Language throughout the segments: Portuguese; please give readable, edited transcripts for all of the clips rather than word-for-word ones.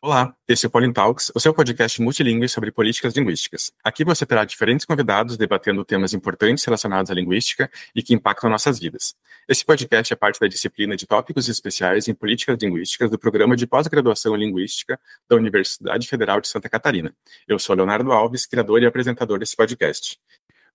Olá, esse é o Polin Talks, o seu podcast multilingüe sobre políticas linguísticas. Aqui você terá diferentes convidados debatendo temas importantes relacionados à linguística e que impactam nossas vidas. Esse podcast é parte da disciplina de Tópicos Especiais em Políticas Linguísticas do Programa de Pós-Graduação em Linguística da Universidade Federal de Santa Catarina. Eu sou Leonardo Alves, criador e apresentador desse podcast.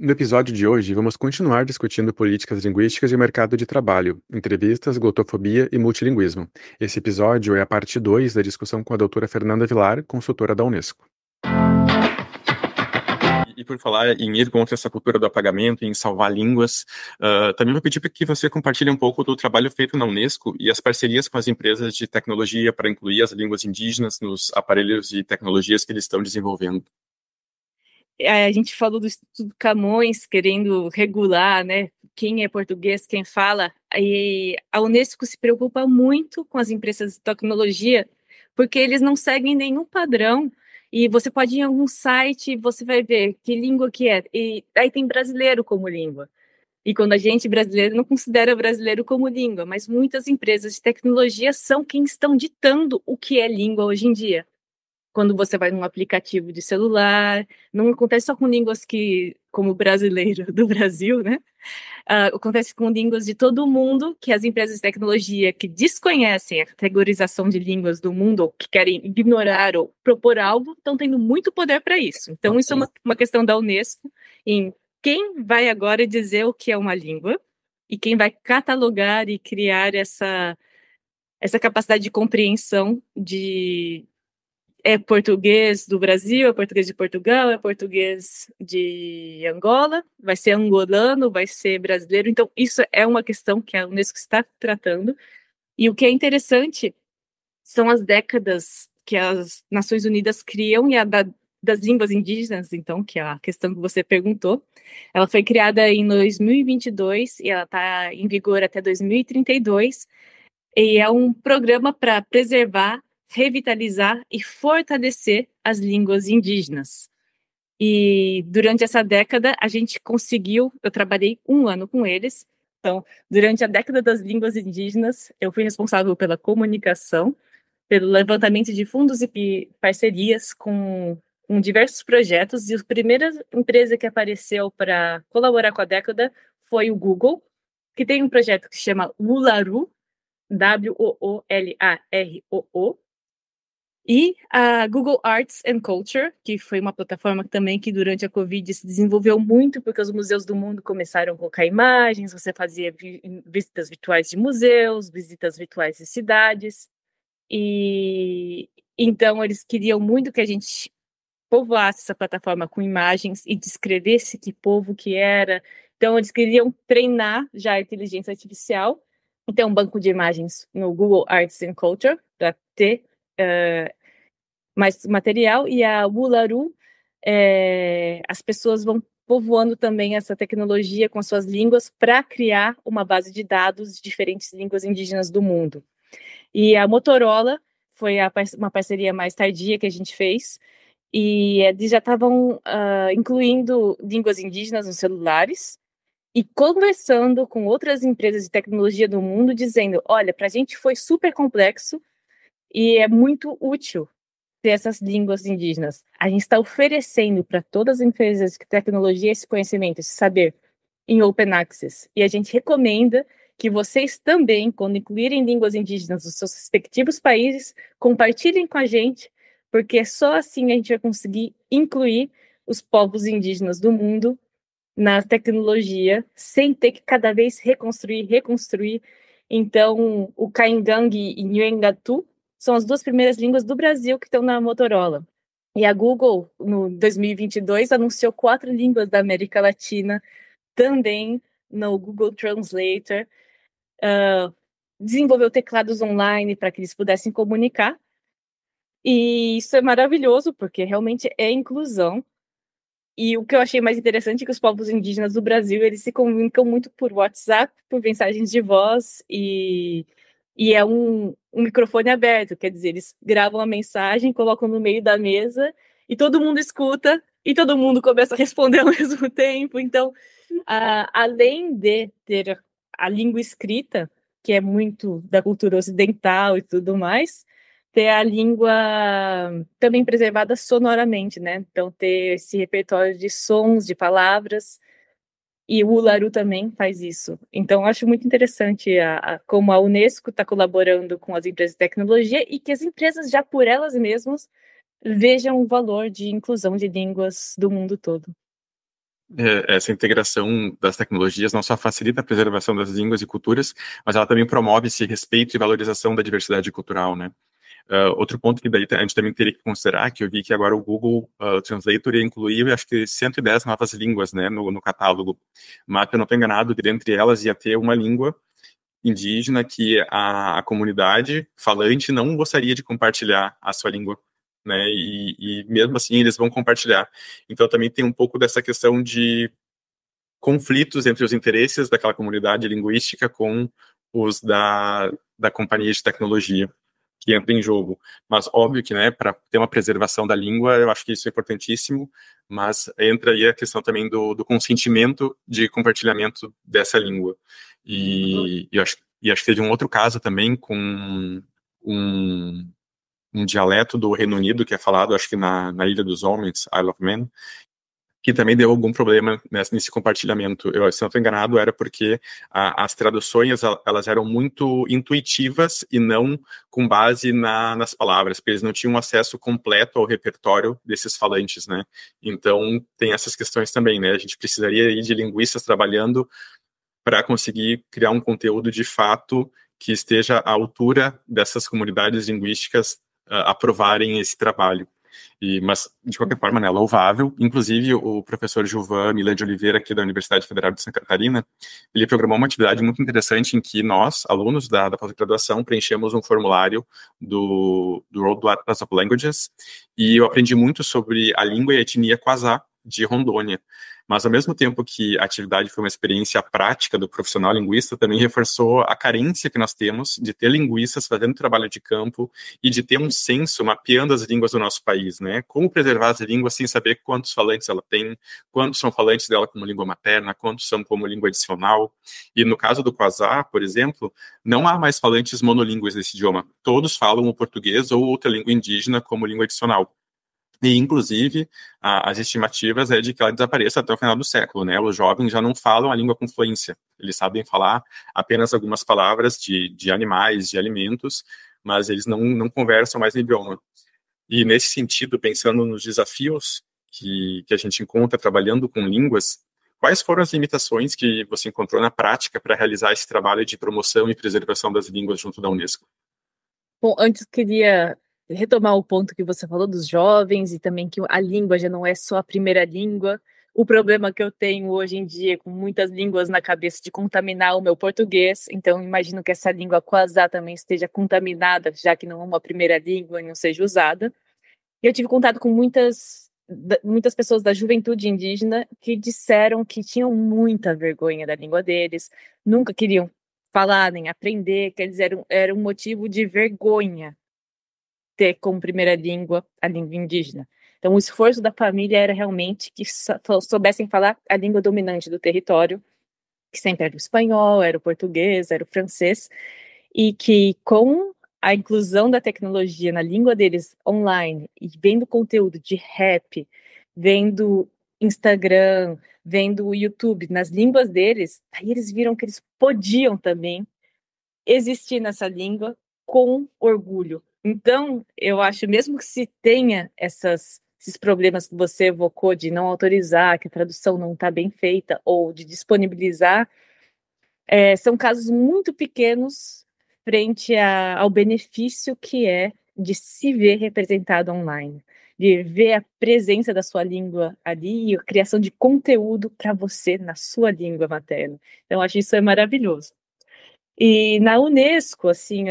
No episódio de hoje, vamos continuar discutindo políticas linguísticas e o mercado de trabalho, entrevistas, glotofobia e multilinguismo. Esse episódio é a parte 2 da discussão com a doutora Fernanda Vilar, consultora da Unesco. E por falar em ir contra essa cultura do apagamento, em salvar línguas, também vou pedir para que você compartilhe um pouco do trabalho feito na Unesco e as parcerias com as empresas de tecnologia para incluir as línguas indígenas nos aparelhos e tecnologias que eles estão desenvolvendo. A gente falou do Instituto Camões querendo regular, né, quem é português, quem fala, e a Unesco se preocupa muito com as empresas de tecnologia, porque eles não seguem nenhum padrão, e você pode ir em algum site, você vai ver que língua que é, e aí tem brasileiro como língua, e quando a gente brasileiro não considera brasileiro como língua, mas muitas empresas de tecnologia são quem estão ditando o que é língua hoje em dia. Quando você vai num aplicativo de celular, não acontece só com línguas que, como brasileiro do Brasil, né? Acontece com línguas de todo o mundo, que as empresas de tecnologia que desconhecem a categorização de línguas do mundo, ou que querem ignorar ou propor algo, estão tendo muito poder para isso. Então, isso é uma questão da Unesco, em quem vai agora dizer o que é uma língua, e quem vai catalogar e criar essa capacidade de compreensão de... É português do Brasil, é português de Portugal, é português de Angola, vai ser angolano, vai ser brasileiro. Então, isso é uma questão que a Unesco está tratando. E o que é interessante são as décadas que as Nações Unidas criam, e das línguas indígenas, então, que é a questão que você perguntou. Ela foi criada em 2022 e ela está em vigor até 2032. E é um programa para preservar, revitalizar e fortalecer as línguas indígenas. E durante essa década, a gente conseguiu, eu trabalhei 1 ano com eles, então, durante a década das línguas indígenas, eu fui responsável pela comunicação, pelo levantamento de fundos e parcerias com diversos projetos, e a primeira empresa que apareceu para colaborar com a década foi o Google, que tem um projeto que se chama Woolaru, WOOLAROO, e a Google Arts and Culture, que foi uma plataforma também que durante a Covid se desenvolveu muito, porque os museus do mundo começaram a colocar imagens, você fazia visitas virtuais de museus, visitas virtuais de cidades, e então eles queriam muito que a gente povoasse essa plataforma com imagens e descrevesse que povo que era. Então eles queriam treinar já a inteligência artificial. Tem um banco de imagens no Google Arts and Culture para ter mais material, e a Woolaru, as pessoas vão povoando também essa tecnologia com as suas línguas para criar uma base de dados de diferentes línguas indígenas do mundo. E a Motorola foi uma parceria mais tardia que a gente fez, e eles já estavam incluindo línguas indígenas nos celulares, e conversando com outras empresas de tecnologia do mundo, dizendo, olha, para a gente foi super complexo e é muito útil ter essas línguas indígenas. A gente está oferecendo para todas as empresas de tecnologia esse conhecimento, esse saber, em Open Access. E a gente recomenda que vocês também, quando incluírem línguas indígenas nos seus respectivos países, compartilhem com a gente, porque só assim a gente vai conseguir incluir os povos indígenas do mundo na tecnologia, sem ter que cada vez reconstruir. Então, o Caingangue e Nhuengatu são as 2 primeiras línguas do Brasil que estão na Motorola. E a Google, no 2022, anunciou 4 línguas da América Latina, também no Google Translator, desenvolveu teclados online para que eles pudessem comunicar. E isso é maravilhoso, porque realmente é inclusão. E o que eu achei mais interessante é que os povos indígenas do Brasil, eles se comunicam muito por WhatsApp, por mensagens de voz, e é um microfone aberto, quer dizer, eles gravam a mensagem, colocam no meio da mesa, e todo mundo escuta, e todo mundo começa a responder ao mesmo tempo. Então, além de ter a língua escrita, que é muito da cultura ocidental e tudo mais, ter a língua também preservada sonoramente, né? Então, ter esse repertório de sons, de palavras, e o Ularu também faz isso. Então, eu acho muito interessante como a Unesco está colaborando com as empresas de tecnologia e que as empresas já por elas mesmas vejam o valor de inclusão de línguas do mundo todo. Essa integração das tecnologias não só facilita a preservação das línguas e culturas, mas ela também promove esse respeito e valorização da diversidade cultural, né? Outro ponto que daí a gente também teria que considerar, que eu vi que agora o Google Translator ia incluir, acho que 110 novas línguas, né, no catálogo. Mas, se eu não estou enganado, que dentre elas ia ter uma língua indígena que a comunidade falante não gostaria de compartilhar a sua língua, né, e mesmo assim eles vão compartilhar. Então também tem um pouco dessa questão de conflitos entre os interesses daquela comunidade linguística com os da companhia de tecnologia que entra em jogo. Mas óbvio que, né, para ter uma preservação da língua, eu acho que isso é importantíssimo, mas entra aí a questão também do consentimento de compartilhamento dessa língua. E acho que teve um outro caso também com um, um dialeto do Reino Unido que é falado, acho que na Ilha dos Homens, Isle of Man, que também deu algum problema nesse compartilhamento. Eu, se não estou enganado, era porque as traduções elas eram muito intuitivas e não com base nas palavras, porque eles não tinham acesso completo ao repertório desses falantes, né? Então, tem essas questões também, né? A gente precisaria aí de linguistas trabalhando para conseguir criar um conteúdo de fato que esteja à altura dessas comunidades linguísticas aprovarem esse trabalho. Mas, de qualquer forma, né, louvável. Inclusive, o professor Gilvan Milan de Oliveira, aqui da Universidade Federal de Santa Catarina, ele programou uma atividade muito interessante em que nós, alunos da pós-graduação, preenchemos um formulário do World Atlas of Languages, e eu aprendi muito sobre a língua e a etnia Quazá, de Rondônia. Mas, ao mesmo tempo que a atividade foi uma experiência prática do profissional linguista, também reforçou a carência que nós temos de ter linguistas fazendo trabalho de campo e de ter um censo mapeando as línguas do nosso país, né? Como preservar as línguas sem saber quantos falantes ela tem, quantos são falantes dela como língua materna, quantos são como língua adicional. E no caso do Quazá, por exemplo, não há mais falantes monolíngues desse idioma. Todos falam o português ou outra língua indígena como língua adicional. E, inclusive, as estimativas é de que ela desapareça até o final do século, né? Os jovens já não falam a língua com fluência. Eles sabem falar apenas algumas palavras de animais, de alimentos, mas eles não conversam mais no idioma. E, nesse sentido, pensando nos desafios que a gente encontra trabalhando com línguas, quais foram as limitações que você encontrou na prática para realizar esse trabalho de promoção e preservação das línguas junto da Unesco? Bom, antes queria retomar o ponto que você falou dos jovens e também que a língua já não é só a primeira língua. O problema que eu tenho hoje em dia, com muitas línguas na cabeça, de contaminar o meu português. Então, imagino que essa língua quasá também esteja contaminada, já que não é uma primeira língua e não seja usada. E eu tive contato com muitas pessoas da juventude indígena que disseram que tinham muita vergonha da língua deles, nunca queriam falar nem aprender, que eles era um motivo de vergonha ter como primeira língua a língua indígena. Então, o esforço da família era realmente que soubessem falar a língua dominante do território, que sempre era o espanhol, era o português, era o francês, e que com a inclusão da tecnologia na língua deles online, e vendo conteúdo de rap, vendo Instagram, vendo o YouTube nas línguas deles, aí eles viram que eles podiam também existir nessa língua com orgulho. Então, eu acho, mesmo que se tenha esses problemas que você evocou de não autorizar, que a tradução não está bem feita, ou de disponibilizar, são casos muito pequenos frente ao benefício que é de se ver representado online, de ver a presença da sua língua ali e a criação de conteúdo para você na sua língua materna. Então, acho isso maravilhoso. E na Unesco, assim,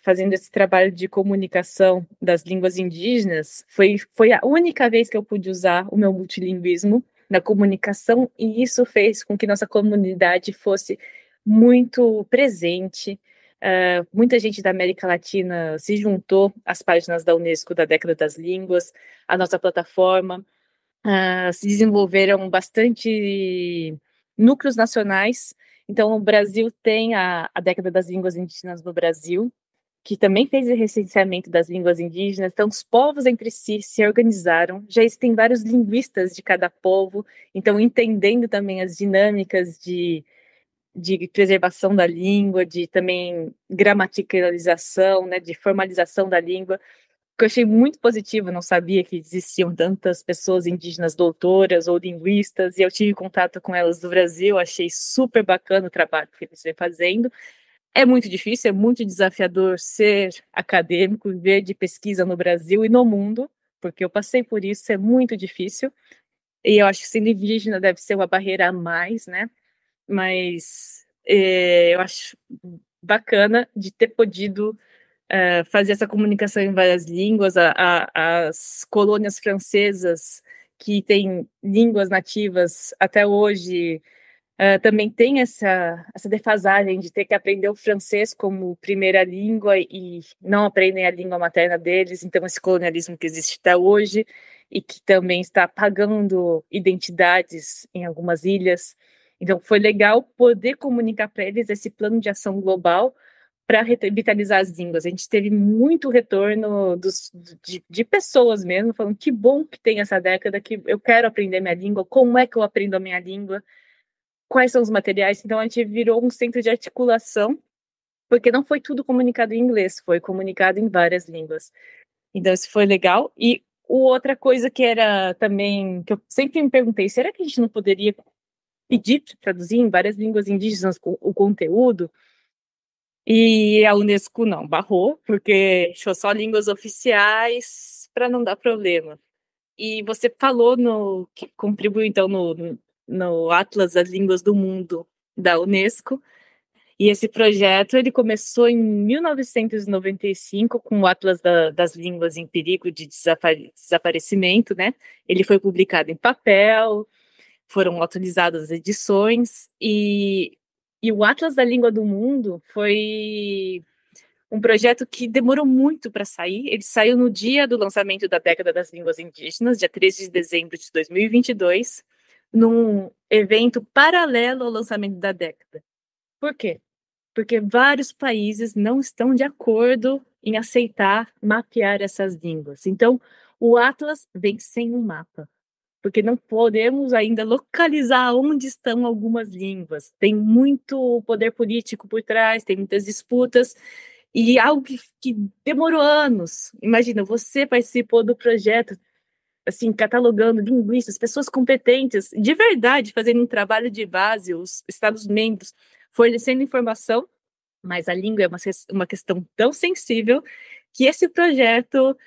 fazendo esse trabalho de comunicação das línguas indígenas, foi a única vez que eu pude usar o meu multilinguismo na comunicação, e isso fez com que nossa comunidade fosse muito presente. Muita gente da América Latina se juntou às páginas da Unesco da Década das Línguas, a nossa plataforma. Se desenvolveram bastante núcleos nacionais. Então, o Brasil tem a Década das Línguas Indígenas no Brasil, que também fez o recenseamento das línguas indígenas. Então, os povos entre si se organizaram. Já existem vários linguistas de cada povo, então entendendo também as dinâmicas de preservação da língua, de também gramaticalização, né, de formalização da língua, que eu achei muito positivo. Não sabia que existiam tantas pessoas indígenas doutoras ou linguistas, e eu tive contato com elas do Brasil, achei super bacana o trabalho que eles vêm fazendo. É muito difícil, é muito desafiador ser acadêmico, viver de pesquisa no Brasil e no mundo, porque eu passei por isso, é muito difícil, e eu acho que sendo indígena deve ser uma barreira a mais, né? Mas eu acho bacana de ter podido fazer essa comunicação em várias línguas. As colônias francesas, que têm línguas nativas até hoje, também tem essa defasagem de ter que aprender o francês como primeira língua e não aprendem a língua materna deles. Então, esse colonialismo que existe até hoje e que também está apagando identidades em algumas ilhas. Então, foi legal poder comunicar para eles esse plano de ação global para revitalizar as línguas. A gente teve muito retorno de pessoas mesmo, falando que bom que tem essa década, que eu quero aprender minha língua, como é que eu aprendo a minha língua, quais são os materiais. Então, a gente virou um centro de articulação, porque não foi tudo comunicado em inglês, foi comunicado em várias línguas. Então, isso foi legal. E outra coisa que era também, que eu sempre me perguntei, será que a gente não poderia pedir para traduzir em várias línguas indígenas o conteúdo? E a Unesco não, barrou, porque deixou só línguas oficiais para não dar problema. E você falou que contribuiu, então, no Atlas das Línguas do Mundo da Unesco, e esse projeto ele começou em 1995 com o Atlas das Línguas em Perigo de Desaparecimento, né? Ele foi publicado em papel, foram atualizadas as edições, e o Atlas da Língua do Mundo foi um projeto que demorou muito para sair. Ele saiu no dia do lançamento da Década das Línguas Indígenas, dia 13 de dezembro de 2022, num evento paralelo ao lançamento da década. Por quê? Porque vários países não estão de acordo em aceitar mapear essas línguas. Então, o Atlas vem sem um mapa, porque não podemos ainda localizar onde estão algumas línguas. Tem muito poder político por trás, tem muitas disputas, e algo que demorou anos. Imagina, você participou do projeto, assim, catalogando linguistas, pessoas competentes, de verdade, fazendo um trabalho de base, os Estados-membros fornecendo informação, mas a língua é uma questão tão sensível que esse projeto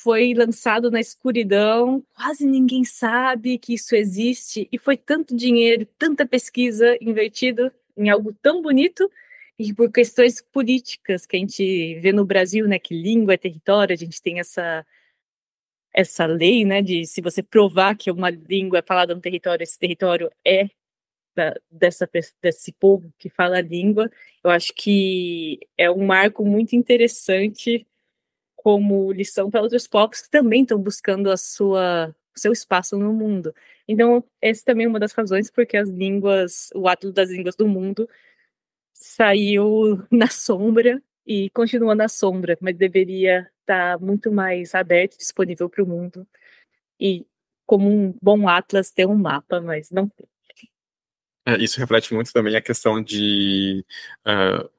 foi lançado na escuridão, quase ninguém sabe que isso existe, e foi tanto dinheiro, tanta pesquisa invertido em algo tão bonito, e por questões políticas que a gente vê no Brasil, né, que língua é território, a gente tem essa lei, né, de se você provar que uma língua é falada no território, esse território é desse povo que fala a língua. Eu acho que é um marco muito interessante como lição para outros povos que também estão buscando o seu espaço no mundo. Então, essa também é uma das razões porque o Atlas das Línguas do Mundo saiu na sombra e continua na sombra, mas deveria estar muito mais aberto, disponível para o mundo. E, como um bom Atlas, ter um mapa, mas não tem. Isso reflete muito também a questão de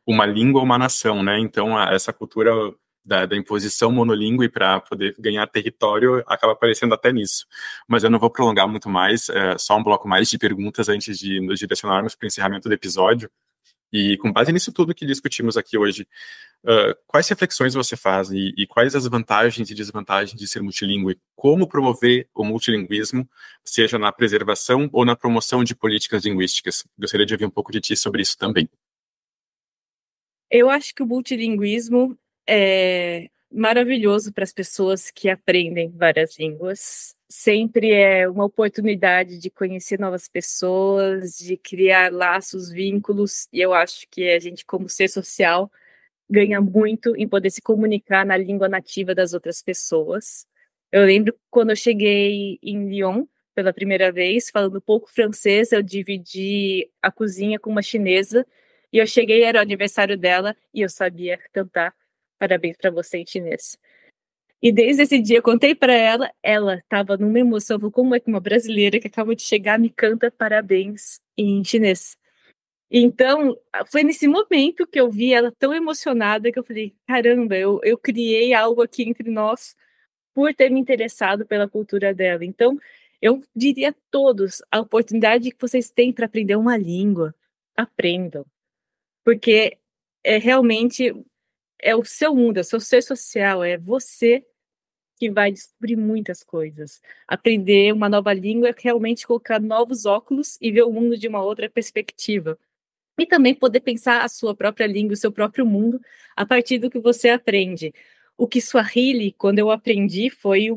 uma língua, uma nação, né? Então, essa cultura da imposição monolíngue para poder ganhar território acaba aparecendo até nisso. Mas eu não vou prolongar muito mais, só um bloco mais de perguntas antes de nos direcionarmos para o encerramento do episódio. E com base nisso tudo que discutimos aqui hoje, quais reflexões você faz e quais as vantagens e desvantagens de ser multilingüe? Como promover o multilinguismo, seja na preservação ou na promoção de políticas linguísticas? Gostaria de ouvir um pouco de ti sobre isso também. Eu acho que o multilinguismo é maravilhoso para as pessoas que aprendem várias línguas. Sempre é uma oportunidade de conhecer novas pessoas, de criar laços, vínculos, e eu acho que a gente, como ser social, ganha muito em poder se comunicar na língua nativa das outras pessoas. Eu lembro quando eu cheguei em Lyon pela primeira vez, falando pouco francês, eu dividi a cozinha com uma chinesa, E eu cheguei, era o aniversário dela, e eu sabia cantar Parabéns para Você em chinês. E desde esse dia eu contei para ela estava numa emoção, falou, como é que uma brasileira que acaba de chegar me canta parabéns em chinês? Então, foi nesse momento que eu vi ela tão emocionada que eu falei, caramba, eu criei algo aqui entre nós por ter me interessado pela cultura dela. Então, eu diria a todos, a oportunidade que vocês têm para aprender uma língua, aprendam. Porque é realmente é o seu mundo, é o seu ser social, é você que vai descobrir muitas coisas. Aprender uma nova língua é realmente colocar novos óculos e ver o mundo de uma outra perspectiva. E também poder pensar a sua própria língua, o seu próprio mundo, a partir do que você aprende. O Kiswahili, quando eu aprendi, foi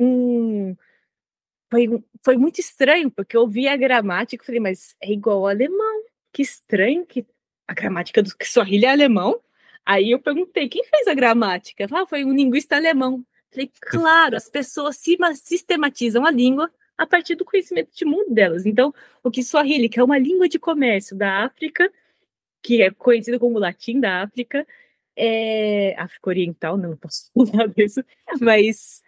muito estranho, porque eu ouvi a gramática e falei, mas é igual ao alemão. Que estranho que a gramática do Kiswahili é alemão. Aí eu perguntei, quem fez a gramática? Foi um linguista alemão. Falei, claro, as pessoas sistematizam a língua a partir do conhecimento de mundo delas. Então, o Kiswahili, que é uma língua de comércio da África, que é conhecido como latim da África, África Oriental, não posso falar disso, mas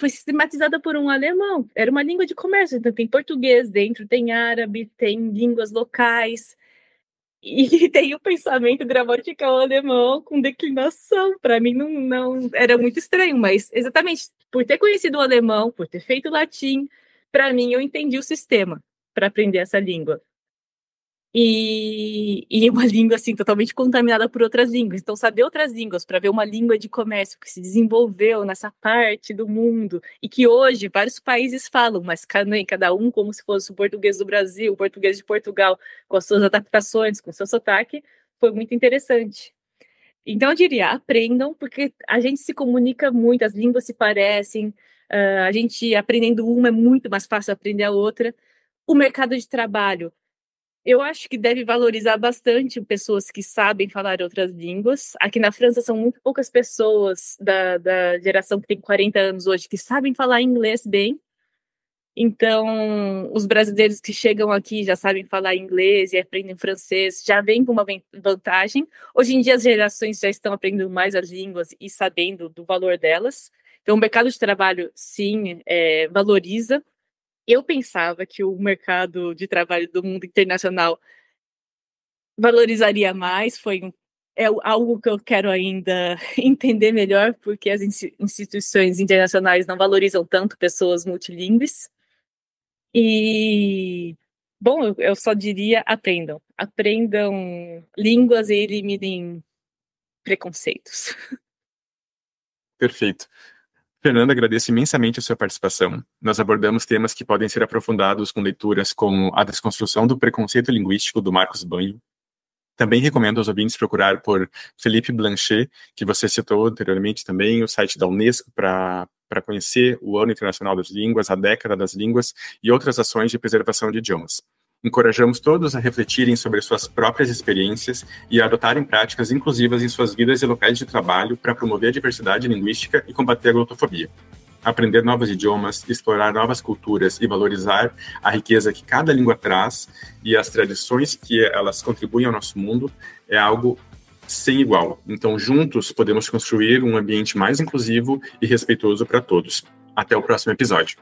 foi sistematizada por um alemão, era uma língua de comércio, então tem português dentro, tem árabe, tem línguas locais, e tem o pensamento gramatical alemão com declinação. Para mim não era muito estranho, mas exatamente por ter conhecido o alemão, por ter feito latim, para mim eu entendi o sistema para aprender essa língua. E uma língua assim totalmente contaminada por outras línguas. Então, saber outras línguas para ver uma língua de comércio que se desenvolveu nessa parte do mundo e que hoje vários países falam, mas cada um como se fosse o português do Brasil, o português de Portugal, com as suas adaptações, com o seu sotaque, foi muito interessante. Então, eu diria, aprendam, porque a gente se comunica muito, as línguas se parecem, a gente aprendendo uma é muito mais fácil aprender a outra. O mercado de trabalho, eu acho que deve valorizar bastante pessoas que sabem falar outras línguas. Aqui na França são muito poucas pessoas da geração que tem 40 anos hoje que sabem falar inglês bem. Então, os brasileiros que chegam aqui já sabem falar inglês e aprendem francês, já vêm com uma vantagem. Hoje em dia as gerações já estão aprendendo mais as línguas e sabendo do valor delas. Então, o mercado de trabalho, sim, valoriza. Eu pensava que o mercado de trabalho do mundo internacional valorizaria mais, é algo que eu quero ainda entender melhor, porque as instituições internacionais não valorizam tanto pessoas multilingües. E, bom, eu só diria, aprendam línguas e eliminem preconceitos. Perfeito. Fernanda, agradeço imensamente a sua participação. Nós abordamos temas que podem ser aprofundados com leituras como A Desconstrução do Preconceito Linguístico, do Marcos Banho. Também recomendo aos ouvintes procurar por Philippe Blanchet, que você citou anteriormente também, o site da Unesco para conhecer o Ano Internacional das Línguas, a Década das Línguas e outras ações de preservação de idiomas. Encorajamos todos a refletirem sobre suas próprias experiências e a adotarem práticas inclusivas em suas vidas e locais de trabalho para promover a diversidade linguística e combater a glotofobia. Aprender novos idiomas, explorar novas culturas e valorizar a riqueza que cada língua traz e as tradições que elas contribuem ao nosso mundo é algo sem igual. Então, juntos, podemos construir um ambiente mais inclusivo e respeitoso para todos. Até o próximo episódio.